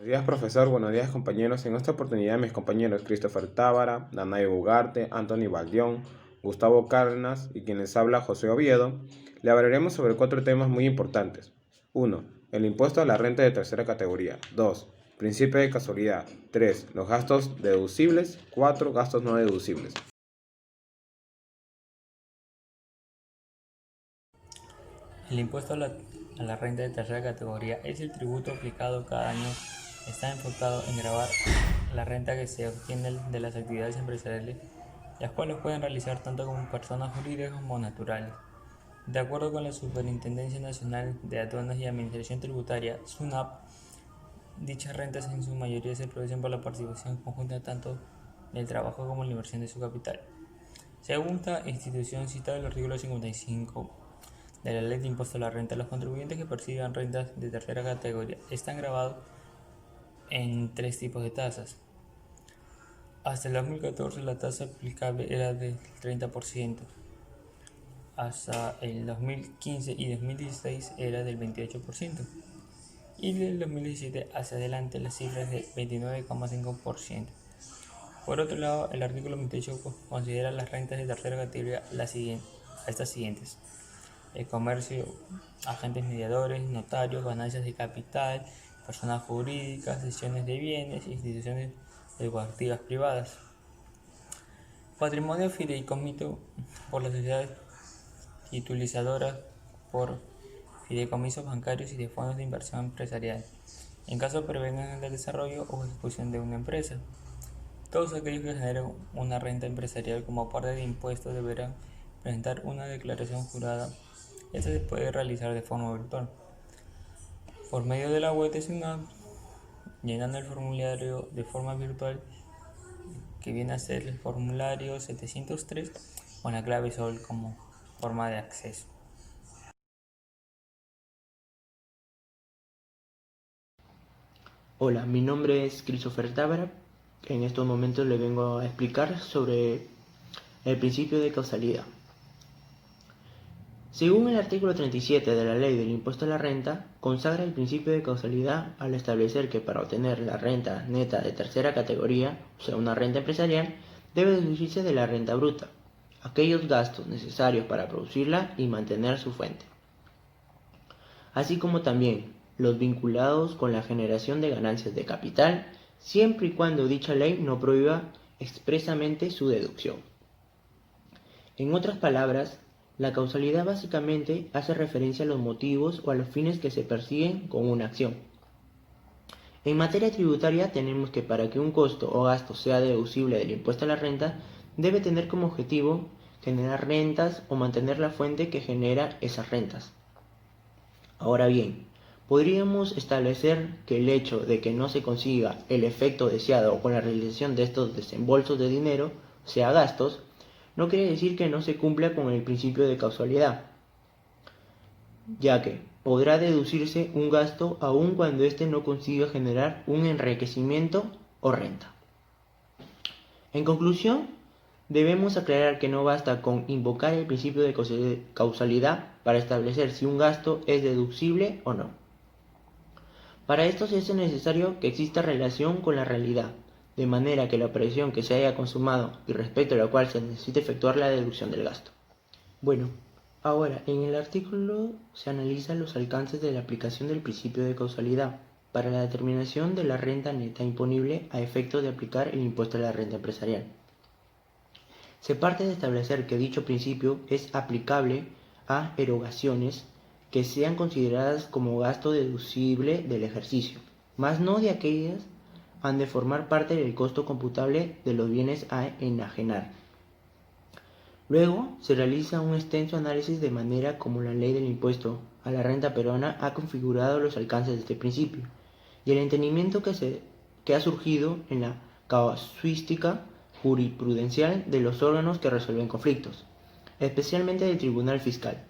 Buenos días, profesor. Buenos días, compañeros. En esta oportunidad, mis compañeros Christopher Tábara, Danae Ugarte, Anthony Baldión, Gustavo Cárdenas y quien les habla José Oviedo, le hablaremos sobre cuatro temas muy importantes. 1. El impuesto a la renta de tercera categoría. 2. Principio de casualidad. 3. Los gastos deducibles. 4. Gastos no deducibles. El impuesto a la renta de tercera categoría es el tributo aplicado cada año. Está enfocado en gravar la renta que se obtiene de las actividades empresariales, las cuales pueden realizar tanto como personas jurídicas como naturales. De acuerdo con la Superintendencia Nacional de Aduanas y Administración Tributaria, SUNAT, dichas rentas en su mayoría se producen por la participación conjunta tanto del trabajo como la inversión de su capital. Según esta institución citada en el artículo 55 de la Ley de Impuesto a la Renta, los contribuyentes que perciban rentas de tercera categoría están grabados en tres tipos de tasas. Hasta el 2014 la tasa aplicable era del 30%, hasta el 2015 y 2016 era del 28%, y del 2017 hacia adelante la cifra es de 29,5%. Por otro lado, el artículo 28 considera las rentas de tercera categoría a estas siguientes: el comercio, agentes mediadores, notarios, ganancias de capital, personas jurídicas, cesiones de bienes, instituciones educativas privadas. Patrimonio fideicomiso por las sociedades titulizadoras, por fideicomisos bancarios y de fondos de inversión empresarial, en caso de prevengan el desarrollo o ejecución de una empresa. Todos aquellos que generen una renta empresarial como parte de impuestos deberán presentar una declaración jurada. Esta se puede realizar de forma virtual, por medio de la web de SUNAT, llenando el formulario de forma virtual, que viene a ser el formulario 703, con la clave SOL como forma de acceso. Hola, mi nombre es Christopher Tábara. En estos momentos le vengo a explicar sobre el principio de causalidad. Según el artículo 37 de la Ley del Impuesto a la Renta, consagra el principio de causalidad al establecer que para obtener la renta neta de tercera categoría, o sea, una renta empresarial, debe deducirse de la renta bruta aquellos gastos necesarios para producirla y mantener su fuente, así como también los vinculados con la generación de ganancias de capital, siempre y cuando dicha ley no prohíba expresamente su deducción. En otras palabras, la causalidad básicamente hace referencia a los motivos o a los fines que se persiguen con una acción. En materia tributaria tenemos que para que un costo o gasto sea deducible del impuesto a la renta, debe tener como objetivo generar rentas o mantener la fuente que genera esas rentas. Ahora bien, podríamos establecer que el hecho de que no se consiga el efecto deseado con la realización de estos desembolsos de dinero, sea gastos, no quiere decir que no se cumpla con el principio de causalidad, ya que podrá deducirse un gasto aun cuando éste no consiga generar un enriquecimiento o renta. En conclusión, debemos aclarar que no basta con invocar el principio de causalidad para establecer si un gasto es deducible o no. Para esto se hace necesario que exista relación con la realidad, de manera que la operación que se haya consumado y respecto a la cual se necesite efectuar la deducción del gasto. Bueno, ahora en el artículo se analizan los alcances de la aplicación del principio de causalidad para la determinación de la renta neta imponible a efecto de aplicar el impuesto a la renta empresarial. Se parte de establecer que dicho principio es aplicable a erogaciones que sean consideradas como gasto deducible del ejercicio, mas no de aquellas han de formar parte del costo computable de los bienes a enajenar. Luego se realiza un extenso análisis de manera como la ley del impuesto a la renta peruana ha configurado los alcances de este principio y el entendimiento que ha surgido en la casuística jurisprudencial de los órganos que resuelven conflictos, especialmente del Tribunal Fiscal.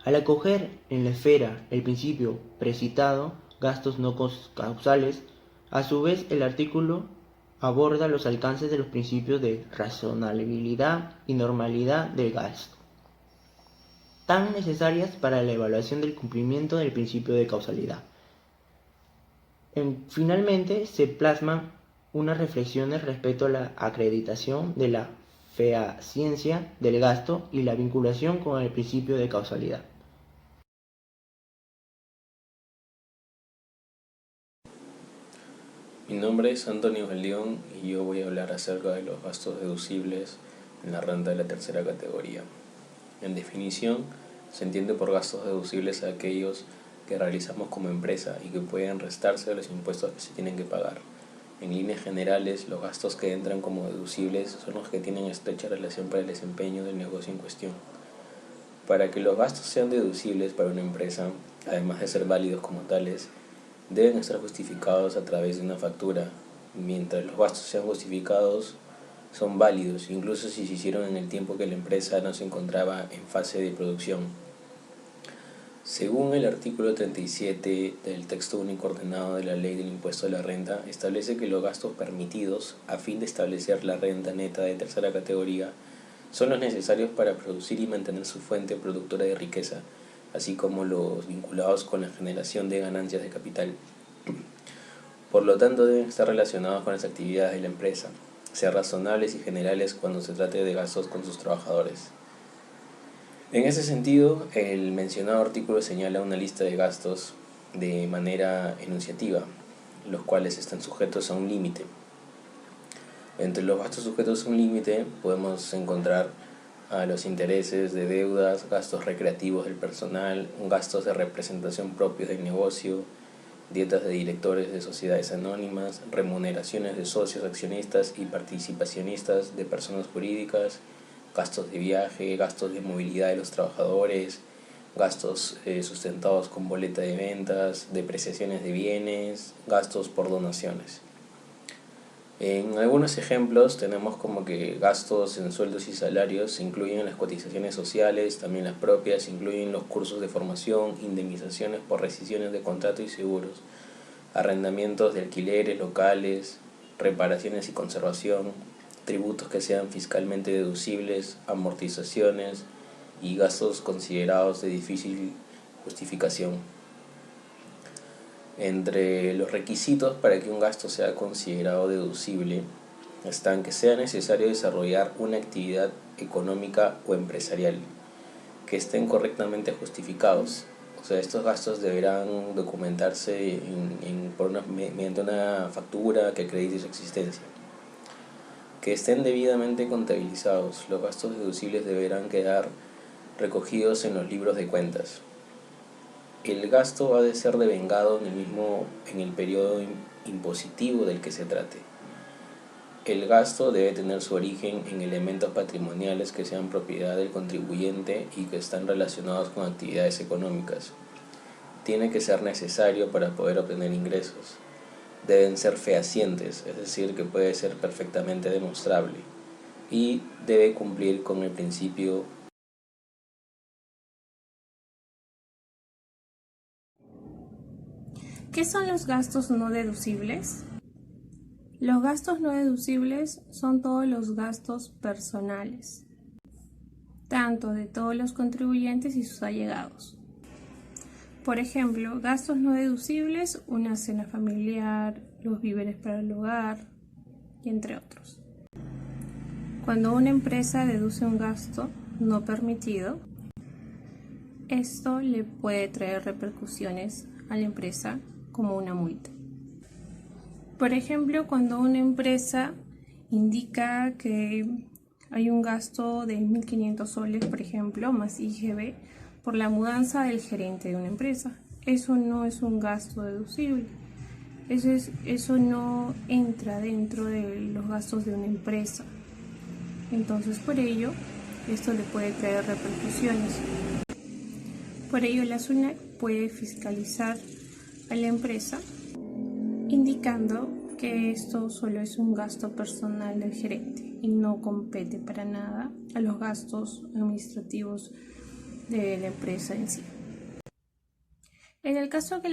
Al acoger en la esfera el principio precitado, gastos no causales, a su vez el artículo aborda los alcances de los principios de razonabilidad y normalidad del gasto, tan necesarias para la evaluación del cumplimiento del principio de causalidad. Finalmente, se plasman unas reflexiones respecto a la acreditación de la fehaciencia del gasto y la vinculación con el principio de causalidad. Mi nombre es Antonio Baldión y yo voy a hablar acerca de los gastos deducibles en la renta de la tercera categoría. En definición, se entiende por gastos deducibles a aquellos que realizamos como empresa y que pueden restarse de los impuestos que se tienen que pagar. En líneas generales, los gastos que entran como deducibles son los que tienen estrecha relación para el desempeño del negocio en cuestión. Para que los gastos sean deducibles para una empresa, además de ser válidos como tales, deben estar justificados a través de una factura. Mientras los gastos sean justificados, son válidos, incluso si se hicieron en el tiempo que la empresa no se encontraba en fase de producción. Según el artículo 37 del texto único ordenado de la Ley del Impuesto a la Renta, establece que los gastos permitidos a fin de establecer la renta neta de tercera categoría son los necesarios para producir y mantener su fuente productora de riqueza, así como los vinculados con la generación de ganancias de capital. Por lo tanto, deben estar relacionados con las actividades de la empresa, ser razonables y generales cuando se trate de gastos con sus trabajadores. En ese sentido, el mencionado artículo señala una lista de gastos de manera enunciativa, los cuales están sujetos a un límite. Entre los gastos sujetos a un límite podemos encontrar a los intereses de deudas, gastos recreativos del personal, gastos de representación propios del negocio, dietas de directores de sociedades anónimas, remuneraciones de socios, accionistas y participacionistas de personas jurídicas, gastos de viaje, gastos de movilidad de los trabajadores, gastos sustentados con boleta de ventas, depreciaciones de bienes, gastos por donaciones. En algunos ejemplos tenemos como que gastos en sueldos y salarios incluyen las cotizaciones sociales, también las propias, incluyen los cursos de formación, indemnizaciones por rescisiones de contrato y seguros, arrendamientos de alquileres locales, reparaciones y conservación, tributos que sean fiscalmente deducibles, amortizaciones y gastos considerados de difícil justificación. Entre los requisitos para que un gasto sea considerado deducible están que sea necesario desarrollar una actividad económica o empresarial, que estén correctamente justificados. O sea, estos gastos deberán documentarse mediante una factura que acredite su existencia. Que estén debidamente contabilizados. Los gastos deducibles deberán quedar recogidos en los libros de cuentas. El gasto ha de ser devengado en el periodo impositivo del que se trate. El gasto debe tener su origen en elementos patrimoniales que sean propiedad del contribuyente y que están relacionados con actividades económicas. Tiene que ser necesario para poder obtener ingresos. Deben ser fehacientes, es decir, que puede ser perfectamente demostrable. Y debe cumplir con el principio. ¿Qué son los gastos no deducibles? Los gastos no deducibles son todos los gastos personales, tanto de todos los contribuyentes y sus allegados. Por ejemplo, gastos no deducibles, una cena familiar, los víveres para el hogar, y entre otros. Cuando una empresa deduce un gasto no permitido, esto le puede traer repercusiones a la empresa como una multa. Por ejemplo, cuando una empresa indica que hay un gasto de 1.500 soles, por ejemplo, más IGB, por la mudanza del gerente de una empresa, eso no es un gasto deducible. Eso no entra dentro de los gastos de una empresa. Entonces, por ello, esto le puede traer repercusiones. Por ello, la SUNAT puede fiscalizar a la empresa indicando que esto solo es un gasto personal del gerente y no compete para nada a los gastos administrativos de la empresa en sí. En el caso que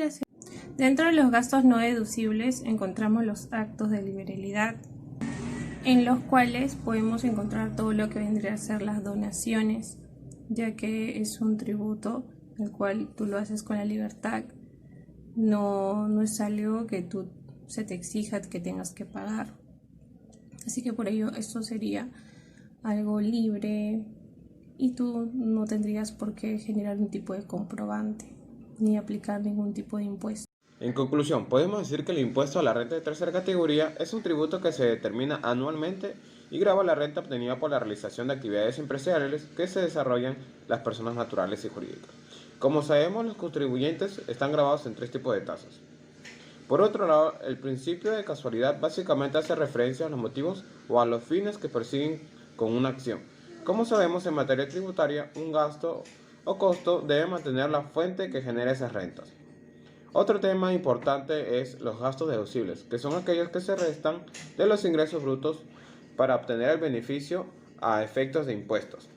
dentro de los gastos no deducibles encontramos los actos de liberalidad, en los cuales podemos encontrar todo lo que vendría a ser las donaciones, ya que es un tributo el cual tú lo haces con la libertad no es algo que se te exija que tengas que pagar. Así que por ello esto sería algo libre y tú no tendrías por qué generar un tipo de comprobante ni aplicar ningún tipo de impuesto. En conclusión, podemos decir que el impuesto a la renta de tercera categoría es un tributo que se determina anualmente y grava la renta obtenida por la realización de actividades empresariales que se desarrollan las personas naturales y jurídicas. Como sabemos, los contribuyentes están gravados en 3 tipos de tasas. Por otro lado, el principio de casualidad básicamente hace referencia a los motivos o a los fines que persiguen con una acción. Como sabemos, en materia tributaria, un gasto o costo debe mantener la fuente que genera esas rentas. Otro tema importante es los gastos deducibles, que son aquellos que se restan de los ingresos brutos para obtener el beneficio a efectos de impuestos.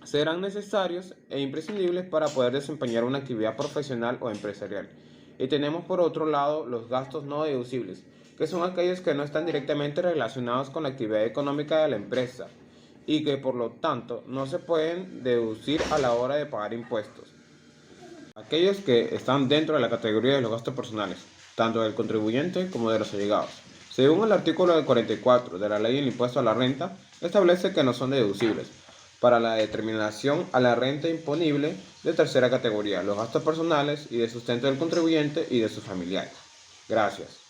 Serán necesarios e imprescindibles para poder desempeñar una actividad profesional o empresarial. Y tenemos por otro lado los gastos no deducibles, que son aquellos que no están directamente relacionados con la actividad económica de la empresa y que por lo tanto no se pueden deducir a la hora de pagar impuestos. Aquellos que están dentro de la categoría de los gastos personales, tanto del contribuyente como de los allegados. Según el artículo 44 de la Ley del Impuesto a la Renta, establece que no son deducibles para la determinación a la renta imponible de tercera categoría, los gastos personales y de sustento del contribuyente y de sus familiares. Gracias.